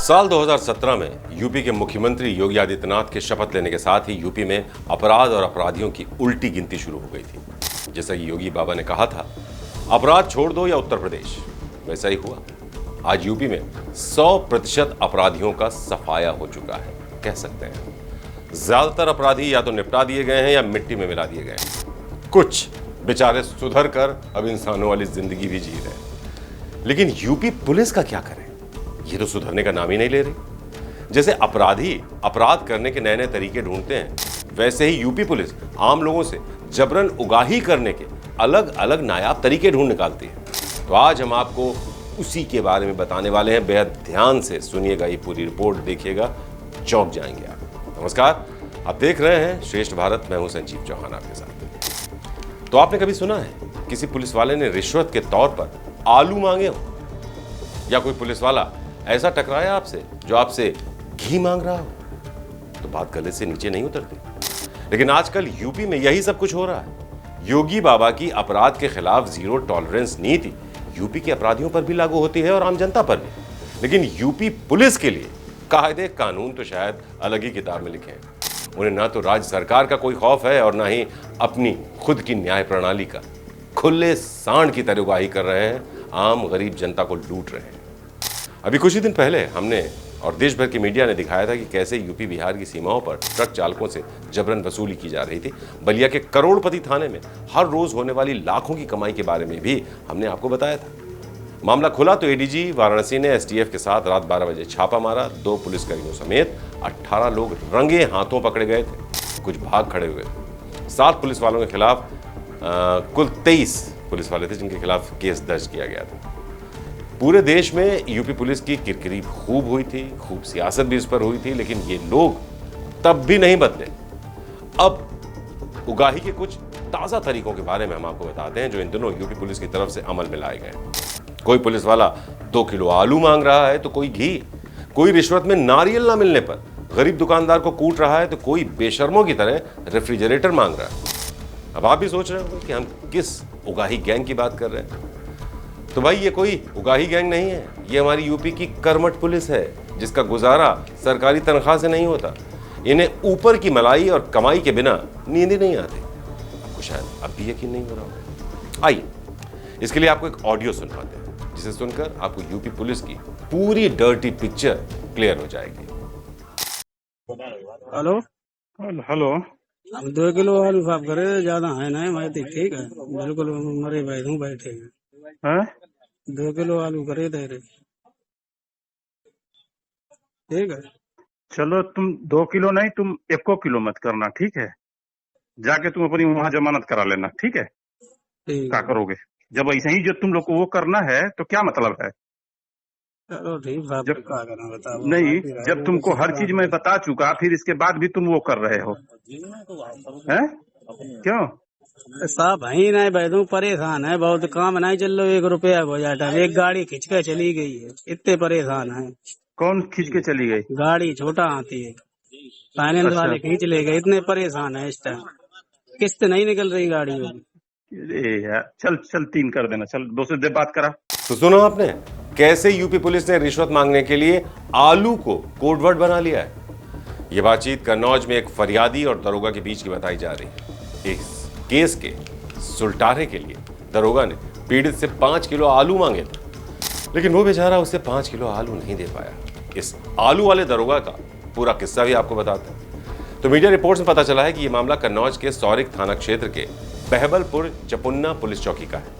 साल 2017 में यूपी के मुख्यमंत्री योगी आदित्यनाथ के शपथ लेने के साथ ही यूपी में अपराध और अपराधियों की उल्टी गिनती शुरू हो गई थी। जैसा कि योगी बाबा ने कहा था, अपराध छोड़ दो या उत्तर प्रदेश, वैसा ही हुआ। आज यूपी में 100% अपराधियों का सफाया हो चुका है, कह सकते हैं। ज्यादातर अपराधी या तो निपटा दिए गए हैं या मिट्टी में मिला दिए गए हैं। कुछ बेचारे सुधर कर अब इंसानों वाली जिंदगी भी जी रहे हैं। लेकिन यूपी पुलिस का क्या करें, ये तो सुधरने का नाम ही नहीं ले रही। जैसे अपराधी अपराध करने के नए नए तरीके ढूंढते हैं, वैसे ही यूपी पुलिस आम लोगों से जबरन उगाही करने के अलग अलग नायाब तरीके ढूंढ निकालती है। तो आज हम आपको उसी के बारे में बताने वाले हैं। बेहद ध्यान से सुनिएगा, ये पूरी रिपोर्ट देखिएगा, चौंक जाएंगे आप। नमस्कार, आप देख रहे हैं श्रेष्ठ भारत। मैं हूं संजीव चौहान आपके साथ। तो आपने कभी सुना है किसी पुलिस वाले ने रिश्वत के तौर पर आलू मांगे हो, या कोई पुलिस वाला ऐसा टकराया आपसे जो आपसे घी मांग रहा हो? तो बात गले से नीचे नहीं उतरती। लेकिन आजकल यूपी में यही सब कुछ हो रहा है। योगी बाबा की अपराध के खिलाफ जीरो टॉलरेंस नीति यूपी के अपराधियों पर भी लागू होती है और आम जनता पर भी। लेकिन यूपी पुलिस के लिए कायदे कानून तो शायद अलग ही किताब में लिखे हैं। उन्हें ना तो राज्य सरकार का कोई खौफ है और ना ही अपनी खुद की न्याय प्रणाली का। खुले सांड की तरह उगाही कर रहे हैं, आम गरीब जनता को लूट रहे हैं। अभी कुछ ही दिन पहले हमने और देश भर की मीडिया ने दिखाया था कि कैसे यूपी बिहार की सीमाओं पर ट्रक चालकों से जबरन वसूली की जा रही थी। बलिया के करोड़पति थाने में हर रोज होने वाली लाखों की कमाई के बारे में भी हमने आपको बताया था। मामला खुला तो एडीजी वाराणसी ने एसटीएफ के साथ रात 12 बजे छापा मारा। 2 पुलिसकर्मियों समेत 18 लोग रंगे हाथों पकड़े गए थे, कुछ भाग खड़े हुए थे। 7 पुलिस वालों के खिलाफ कुल 23 पुलिस वाले थे जिनके खिलाफ केस दर्ज किया गया था। पूरे देश में यूपी पुलिस की किरकिरी खूब हुई थी, खूब सियासत भी इस पर हुई थी, लेकिन ये लोग तब भी नहीं बदले। अब उगाही के कुछ ताजा तरीकों के बारे में हम आपको बताते हैं जो इन दिनों यूपी पुलिस की तरफ से अमल में लाए गए। कोई पुलिस वाला 2 किलो आलू मांग रहा है तो कोई घी। कोई रिश्वत में नारियल ना मिलने पर गरीब दुकानदार को कूट रहा है तो कोई बेशर्मों की तरह रेफ्रिजरेटर मांग रहा है। अब आप भी सोच रहे हो कि हम किस उगाही गैंग की बात कर रहे हैं। तो भाई, ये कोई उगाही गैंग नहीं है, ये हमारी यूपी की कर्मठ पुलिस है जिसका गुजारा सरकारी तनख्वाह से नहीं होता। इन्हें ऊपर की मलाई और कमाई के बिना नींद ही नहीं आती। आपको शायद अब भी यकीन नहीं हो रहा होगा। आइए, इसके लिए आपको एक ऑडियो सुनवाते हैं, जिसे सुनकर आपको यूपी पुलिस की पूरी डर्टी पिक्चर क्लियर हो जाएगी। Hello hello. अब 2 किलो आलू साफ करे, ज्यादा है ना मैं तो ठीक है, बिल्कुल मरे बैठे बैठे हैं? 2 किलो आलू करे दे रहे, ठीक है। चलो, तुम 2 किलो नहीं, तुम 1 किलो मत करना, ठीक है। जाके तुम अपनी वहां जमानत करा लेना, ठीक है। ठीक क्या है, करोगे जब ऐसे ही जो तुम लोग को वो करना है तो क्या मतलब है? चलो ठीक साहब, जब क्या करना बताओ। नहीं, जब तुमको हर चीज मैं बता चुका, फिर इसके बाद भी तुम वो कर रहे हो, हैं? क्यों? साहब ही नहीं बैठू, परेशान है बहुत, काम नहीं चल रहा, 1 रुपया हो जाता है। एक गाड़ी खींच के चली गई है, इतने परेशान है। कौन खींच के चली गई? गाड़ी छोटा आती है, फाइनेंस वाले खींच ले गए, इतने परेशान है इस टाइम, किस्त नहीं निकल रही गाड़ियों की। अरे यार, चल 3 कर देना, चल दूसरे दिन बात करा। तो सुनो आपने कैसे यूपी पुलिस ने रिश्वत मांगने के लिए आलू को कोडवर्ड बना लिया है। यह बातचीत कन्नौज में एक फरियादी और दरोगा के बीच की बताई जा रही है। इस केस के सुलटारे के लिए दरोगा ने पीड़ित से 5 किलो आलू मांगे थे, लेकिन वो बेचारा उसे 5 किलो आलू नहीं दे पाया। इस आलू वाले दरोगा का पूरा किस्सा भी आपको बताते हैं। तो मीडिया रिपोर्ट्स में पता चला है कि यह मामला कन्नौज के सौरिक थाना क्षेत्र के बहबलपुर चपुन्ना पुलिस चौकी का है।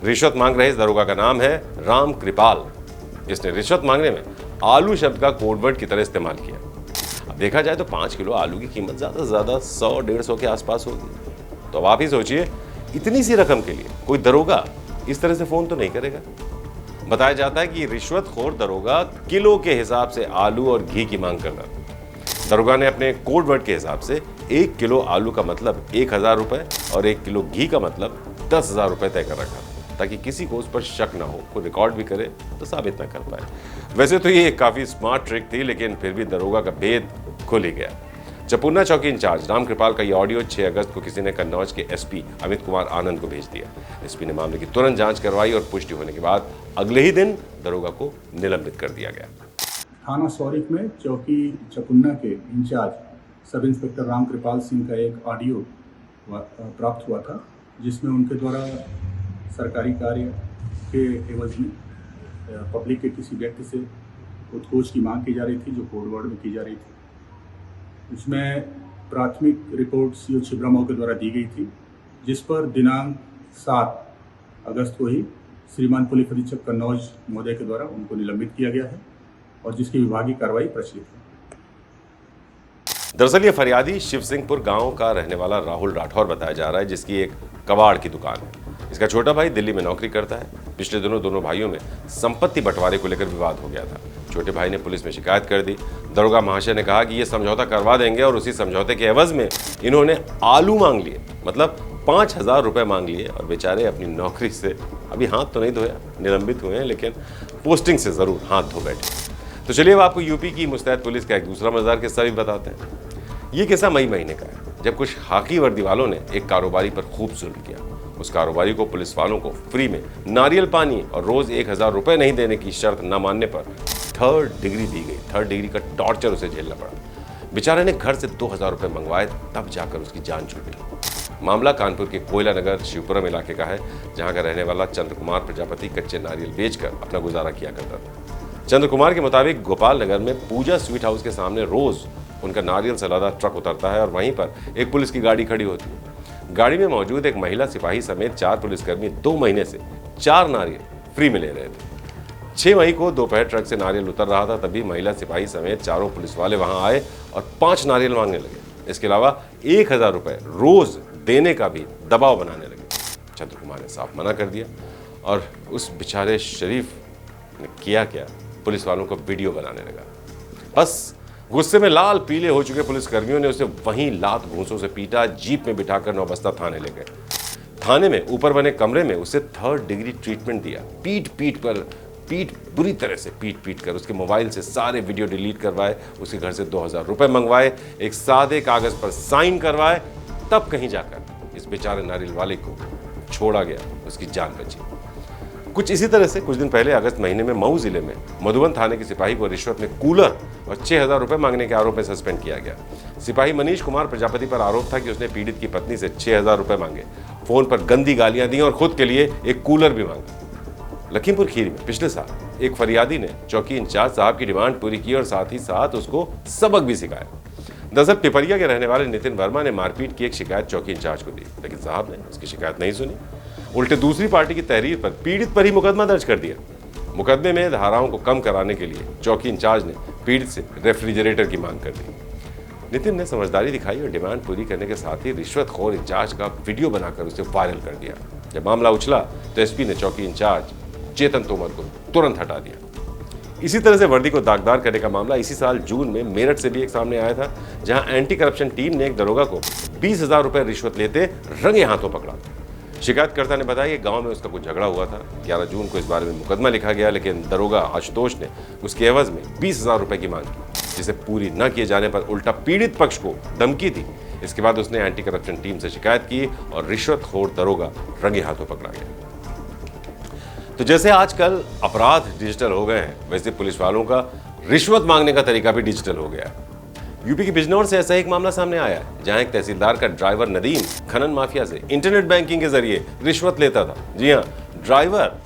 रिश्वत मांग रहे इस दरोगा का नाम है राम कृपाल, जिसने रिश्वत मांगने में आलू शब्द का कोडवर्ड की तरह इस्तेमाल किया। अब देखा जाए तो 5 किलो आलू की कीमत ज्यादा से ज्यादा 100-150 के आसपास होगी। तो अब आप ही सोचिए, इतनी सी रकम के लिए कोई दरोगा इस तरह से फोन तो नहीं करेगा। बताया जाता है कि रिश्वतखोर दरोगा किलो के हिसाब से आलू और घी की मांग करता था। दरोगा ने अपने कोडवर्ड के हिसाब से 1 किलो आलू का मतलब 1000 रुपए और 1 किलो घी का मतलब 10,000 रुपए तय कर रखा, ताकि किसी को उस पर शक ना हो, कोई रिकॉर्ड भी करे तो साबित ना कर पाए। वैसे तो ये काफी स्मार्ट ट्रिक थी, लेकिन फिर भी दरोगा का भेद खुल ही गया। चपुन्ना चौकी इंचार्ज राम कृपाल का यह ऑडियो 6 अगस्त को किसी ने कन्नौज के एसपी अमित कुमार आनंद को भेज दिया। एसपी ने मामले की तुरंत जांच करवाई और पुष्टि होने के बाद अगले ही दिन दरोगा को निलंबित कर दिया गया। थाना सौरिक में चौकी चकुन्ना के in charge sub inspector Ram Kripal Singh का एक ऑडियो प्राप्त हुआ था, जिसमें उनके द्वारा सरकारी कार्य के एवज में पब्लिक के किसी व्यक्ति से उत्कोच की मांग की जा रही थी, जो कोड वर्ड में की जा रही थी। उसमें प्राथमिक रिपोर्ट सीओ छिबरामऊ के द्वारा दी गई थी, जिस पर दिनांक 7 अगस्त को ही श्रीमान पुलिस अधीक्षक कन्नौज महोदय के द्वारा उनको निलंबित किया गया है और जिसकी विभागीय कार्रवाई प्रचलित है। दरअसल ये फरियादी शिवसिंहपुर गांव का रहने वाला राहुल राठौर बताया जा रहा है, जिसकी एक कबाड़ की दुकान है। इसका छोटा भाई दिल्ली में नौकरी करता है। पिछले दिनों दोनों भाइयों में संपत्ति बंटवारे को लेकर विवाद हो गया था। छोटे भाई ने पुलिस में शिकायत कर दी। दरोगा महाशय ने कहा कि ये समझौता करवा देंगे और उसी समझौते के एवज में इन्होंने आलू मांग लिए, मतलब 5,000 रुपए मांग लिए और बेचारे अपनी नौकरी से अभी हाथ तो नहीं धोया, निलंबित हुए हैं, लेकिन पोस्टिंग से जरूर हाथ धो बैठे। तो चलिए अब आपको यूपी की मुस्तैद पुलिस का एक दूसरा मजेदार किस्सा भी बताते हैं। ये किस्सा मई महीने का है, जब कुछ खाकी वर्दी वालों ने एक कारोबारी पर खूब जुल्म किया। उस कारोबारी को पुलिस वालों को फ्री में नारियल पानी और रोज 1,000 रुपए नहीं देने की शर्त न मानने पर 3rd डिग्री दी गई। 3rd डिग्री का टॉर्चर उसे झेलना पड़ा। बेचारे ने घर से 2,000 रुपए मंगवाए, तब जाकर उसकी जान छूटी। मामला कानपुर के कोयला नगर शिवपुरम इलाके का है, जहां का रहने वाला चंद्र कुमार प्रजापति कच्चे नारियल बेचकर अपना गुजारा किया करता था। चंद्र कुमार के मुताबिक गोपाल नगर में पूजा स्वीट हाउस के सामने रोज उनका नारियल से लदा ट्रक उतरता है और वहीं पर एक पुलिस की गाड़ी खड़ी होती है। गाड़ी में मौजूद एक महिला सिपाही समेत 4 पुलिसकर्मी 2 महीने से 4 नारियल फ्री में ले रहे थे। 6 मई को दोपहर ट्रक से नारियल उतर रहा था, तभी महिला सिपाही समेत 4 पुलिस वाले वहां आए और 5 नारियल मांगने लगे। इसके अलावा 1,000 रुपए रोज देने का भी दबाव बनाने लगे। चंद्र कुमार ने साफ मना कर दिया और उस बेचारे शरीफ ने किया क्या, पुलिस वालों को वीडियो बनाने लगा। बस गुस्से में लाल पीले हो चुके पुलिसकर्मियों ने उसे वहीं लात घूंसों से पीटा, जीप में बिठाकर नौबस्ता थाने ले गए। थाने में ऊपर बने कमरे में उसे 3rd डिग्री ट्रीटमेंट दिया। पीट बुरी तरह से पीट कर उसके मोबाइल से सारे वीडियो डिलीट करवाए, उसके घर से 2,000 रुपए मंगवाए, एक सादे कागज पर साइन करवाए, तब कहीं जाकर इस बेचारे नारियल वाले को छोड़ा गया, उसकी जान बची। कुछ इसी तरह से कुछ दिन पहले अगस्त महीने में मऊ जिले में मधुबन थाने के सिपाही को रिश्वत में कूलर और 6,000 रुपए मांगने के आरोप में सस्पेंड किया गया। सिपाही मनीष कुमार प्रजापति पर आरोप था कि उसने पीड़ित की पत्नी से 6,000 रुपए मांगे, फोन पर गंदी गालियां दी और खुद के लिए एक कूलर भी मांगा। लखीमपुर खीरी में पिछले साल एक फरियादी ने चौकी इंचार्ज साहब की डिमांड पूरी की और साथ ही साथ उसको सबक भी सिखाया। दरअसल पिपरिया के रहने वाले नितिन वर्मा ने मारपीट की एक शिकायत चौकी इंचार्ज को दी, लेकिन साहब ने उसकी शिकायत नहीं सुनी। उल्टे दूसरी पार्टी की तहरीर पर पीड़ित पर ही मुकदमा दर्ज कर दिया। मुकदमे में धाराओं को कम कराने के लिए चौकी इंचार्ज ने पीड़ित से रेफ्रिजरेटर की मांग कर दी। नितिन ने समझदारी दिखाई और डिमांड पूरी करने के साथ ही रिश्वतखोर इंचार्ज का वीडियो बनाकर उसे वायरल कर दिया। जब मामला उछला तो एसपी ने चौकी इंचार्ज चेतन तोमर को तुरंत हटा दिया। इसी तरह से वर्दी को दागदार करने का मामला इसी साल जून में मेरठ से भी एक सामने आया था, जहां एंटी करप्शन टीम ने एक दरोगा को 20,000 रुपए रिश्वत लेते रंगे हाथों पकड़ा। शिकायतकर्ता ने बताया कि गांव में उसका कुछ झगड़ा हुआ था। 11 जून को इस बारे में मुकदमा लिखा गया, लेकिन दरोगा आशुतोष ने उसके एवज में 20,000 रुपए की मांग की, जिसे पूरी न किए जाने पर उल्टा पीड़ित पक्ष को धमकी दी। इसके बाद उसने एंटी करप्शन टीम से शिकायत की और रिश्वतखोर दरोगा रंगे हाथों पकड़ा गया। तो जैसे आजकल अपराध डिजिटल हो गए हैं, वैसे पुलिस वालों का रिश्वत मांगने का तरीका भी डिजिटल हो गया है। यूपी के बिजनौर से ऐसा एक मामला सामने आया है, जहां एक तहसीलदार का ड्राइवर नदीम खनन माफिया से इंटरनेट बैंकिंग के जरिए रिश्वत लेता था। जी हां, ड्राइवर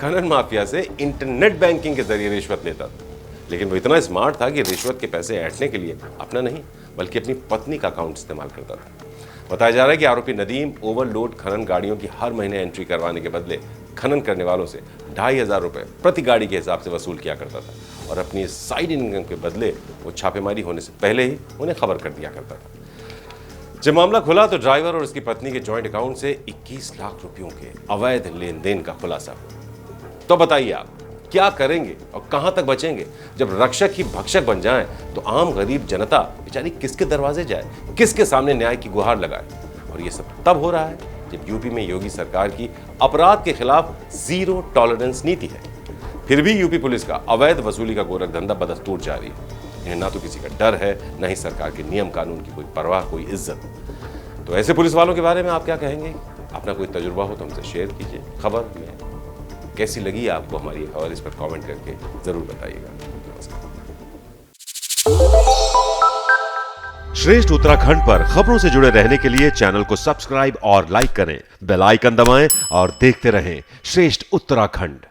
खनन माफिया से इंटरनेट बैंकिंग के जरिए रिश्वत लेता था। लेकिन वो इतना स्मार्ट था कि रिश्वत के पैसे ऐंठने के लिए अपना नहीं बल्कि अपनी पत्नी का अकाउंट इस्तेमाल करता था। बताया जा रहा है कि आरोपी नदीम ओवरलोड खनन गाड़ियों की हर महीने एंट्री करवाने के बदले खनन करने वालों से 2,500 रुपए प्रति गाड़ी के हिसाब से वसूल किया करता था और अपनी साइड इनकम के बदले वो छापेमारी होने से पहले ही उन्हें खबर कर दिया करता था। जब मामला खुला तो ड्राइवर और उसकी पत्नी के जॉइंट अकाउंट से 21 लाख रुपयों के अवैध लेन देन का खुलासा हुआ। तो बताइए आप क्या करेंगे और कहां तक बचेंगे जब रक्षक ही भक्षक बन जाएं, तो आम गरीब जनता बेचारी किसके दरवाजे जाए, किसके सामने न्याय की गुहार लगाए। और ये सब तब हो रहा है जब यूपी में योगी सरकार की अपराध के खिलाफ 0 टॉलरेंस नीति है। फिर भी यूपी पुलिस का अवैध वसूली का गोरख धंधा बदस्तूर जारी है। इन्हें ना तो किसी का डर है, ना ही सरकार के नियम कानून की कोई परवाह, कोई इज्जत। तो ऐसे पुलिस वालों के बारे में आप क्या कहेंगे? अपना कोई तजुर्बा हो तो हमसे शेयर कीजिए। खबर में कैसी लगी आपको हमारी खबर, इस पर कमेंट करके जरूर बताइएगा। नमस्कार। श्रेष्ठ उत्तराखंड पर खबरों से जुड़े रहने के लिए चैनल को सब्सक्राइब और लाइक करें, बेल आइकन दबाएं और देखते रहें श्रेष्ठ उत्तराखंड।